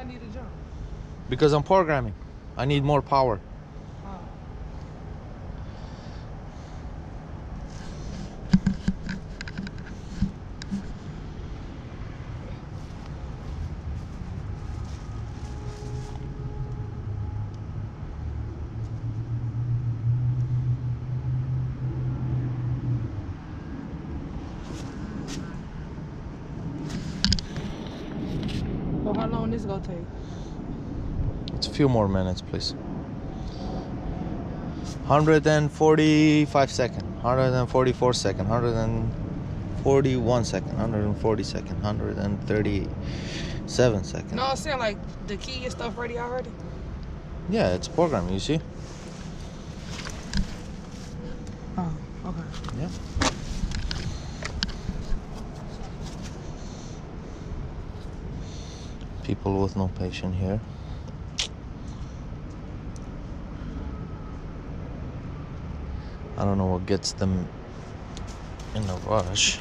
I need to jump? Because I'm programming. I need more power. Oh. So how long this gonna take? It's a few more minutes, please. 145 second, 144 second, 141 second, 140 second, 137 second. No, I'm saying like the key and stuff ready already. Yeah, it's programming, you see? Oh, okay. Yeah. People with no patience here. I don't know what gets them in a rush.